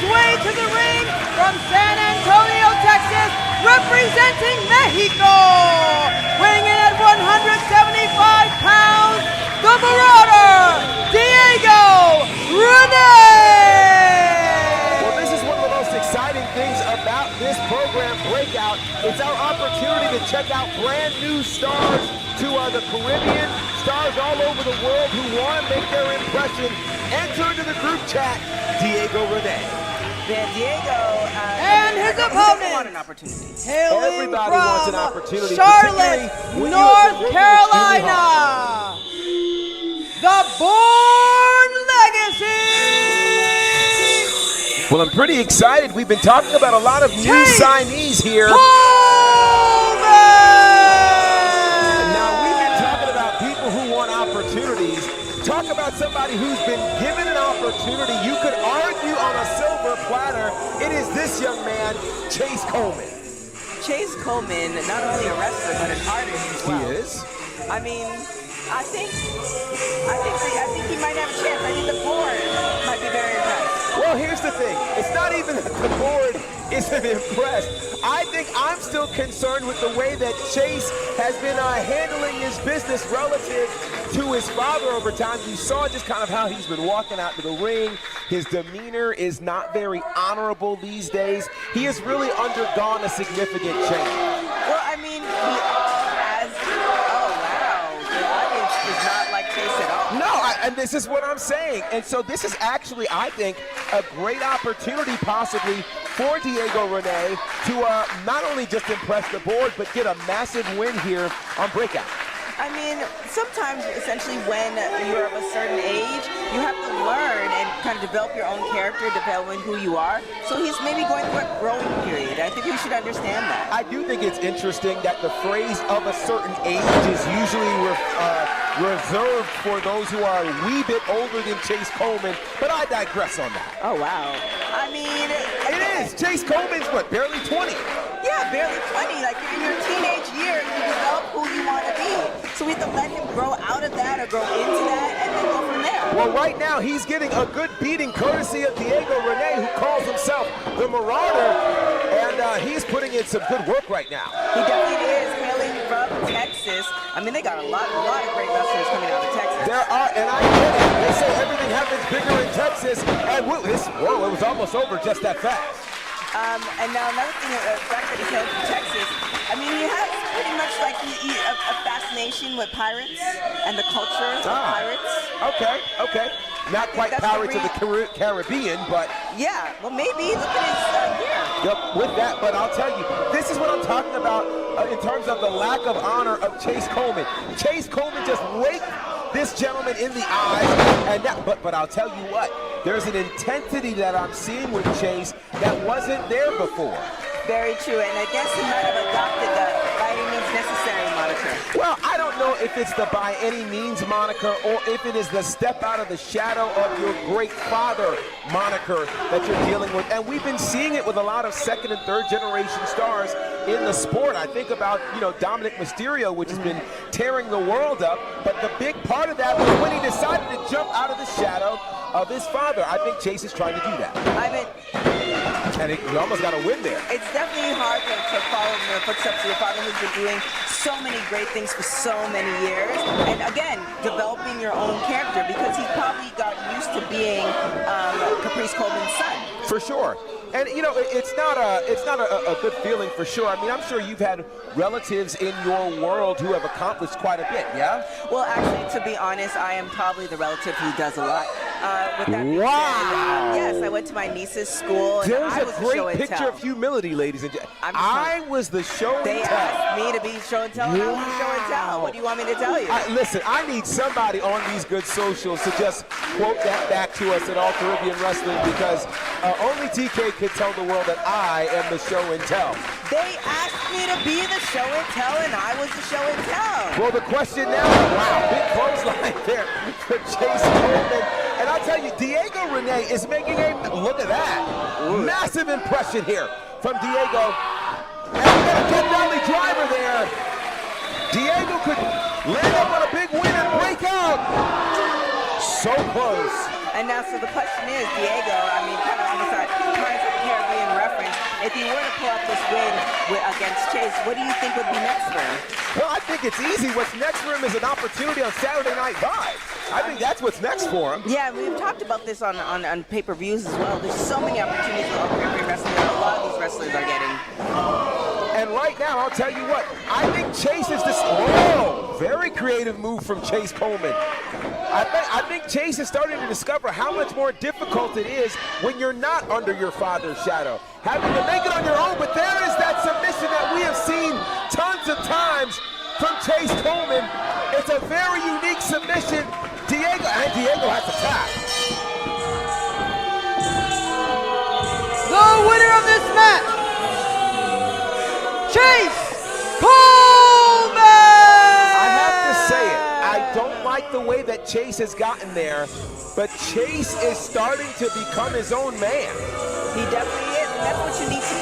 his way to the ring from San Antonio, Texas, representing Mexico, weighing in at 175 pounds, the Marauder, Diego Renay! Well, this is one of the most exciting things about this program Breakout. It's our opportunity to check out brand new stars to the Caribbean, stars all over the world who want to make their impression. Enter into the group chat, Diego Renay. Diego and his opponent, want an opportunity. Hailing Everybody from wants an opportunity, Charlotte, when North Carolina, the Born Legacy. Well, I'm pretty excited. We've been talking about a lot of new Chayce signees here. Coleman! Now, we've been talking about people who want opportunities. Talk about somebody who's been given an opportunity. You could argue on a silver platter. It is this young man, Chayce Coleman. Chayce Coleman, not only a wrestler, but an artist as well. He is. I mean, I think he might have a chance. I think the board might be very impressed. Well, here's the thing. It's not even that the board isn't impressed. I think I'm still concerned with the way that Chayce has been handling his business relative to his father over time. You saw just kind of how he's been walking out to the ring. His demeanor is not very honorable these days. He has really undergone a significant change. Well, I mean, oh wow, the audience does not like Chayce at all. No, and this is what I'm saying. And so this is actually, I think, a great opportunity possibly for Diego Renay to not only just impress the board, but get a massive win here on Breakout. I mean, sometimes, essentially, when you're of a certain age, you have to learn and kind of develop your own character, develop who you are. So he's maybe going through a growing period. I think we should understand that. I do think it's interesting that the phrase of a certain age is usually reserved for those who are a wee bit older than Chayce Coleman, but I digress on that. Oh, wow. I mean... It is. Chayce Coleman's, what, barely 20? Yeah, barely 20. Like, in your teenage years, you develop who you want to be. So we have to let him grow out of that or grow into that and then go from there. Well, right now, he's getting a good beating courtesy of Diego Renay, who calls himself the Marauder, and he's putting in some good work right now. He definitely is, hailing from Texas. I mean, they got a lot of great wrestlers coming out of Texas. There are, and I get it. They say everything happens bigger in Texas, and whoa, it was almost over just that fast. And now another thing, the fact that he's hailed from Texas, I mean, he has pretty much like a fascination with pirates and the culture of pirates. Okay. Not quite Pirates of the Caribbean, but... Yeah, well, maybe. Look at his gear. Yep, with that, but I'll tell you, this is what I'm talking about in terms of the lack of honor of Chayce Coleman. Chayce Coleman just raked this gentleman in the eyes, and that, but I'll tell you what, there's an intensity that I'm seeing with Chayce that wasn't there before. Very true, and I guess he might have adopted the by any means necessary moniker. Well, I don't know if it's the by any means moniker or if it is the step out of the shadow of your great father moniker that you're dealing with. And we've been seeing it with a lot of second and third generation stars in the sport. I think about, Dominic Mysterio, which has been tearing the world up. But the big part of that was when he decided to jump out of the shadow of his father. I think Chayce is trying to do that. And he almost got a win there. It's definitely hard to follow in the footsteps of your father, who's been doing so many great things for so many years. And again, developing your own character, because he's probably got used to being Chayce Coleman's son. For sure. And it's not a good feeling for sure. I mean, I'm sure you've had relatives in your world who have accomplished quite a bit, yeah? Well, actually, to be honest, I am probably the relative who does a lot. With that being Wow! said, yes, I went to my niece's school, and There's I was a the show great and picture tell. of humility, ladies and gentlemen. I was the show and They tell. asked me to be show and tell, and I was the show and tell. What do you want me to tell you? Listen, I need somebody on these good socials to just quote that back to us at All Caribbean Wrestling, because only TK could tell the world that I am the show and tell. They asked me to be the show and tell, and I was the show and tell. Well, the question now, wow, big clothesline there for Chayce Coleman. And I'll tell you, Diego Renay is making look at that, massive impression here from Diego. And we got a dead valley driver there. Diego could land up on a big win and break out. So close. And now, so the question is, Diego, I mean, kind of on the side, in reference. If he were to pull out this win against Chayce, what do you think would be next for him? Well, I think it's easy. What's next for him is an opportunity on Saturday Night Live. I think that's what's next for him. Yeah, we've talked about this on pay-per-views as well. There's so many opportunities for every wrestler that a lot of these wrestlers are getting. And right now, I'll tell you what, I think Chayce is this, whoa, very creative move from Chayce Coleman. I think Chayce is starting to discover how much more difficult it is when you're not under your father's shadow. Having to make it on your own, but there is that submission that we have seen tons of times from Chayce Coleman. It's a very unique submission. Diego has to tap. The winner of this match, Chayce Coleman! I have to say it. I don't like the way that Chayce has gotten there, but Chayce is starting to become his own man. He definitely is, and that's what you need to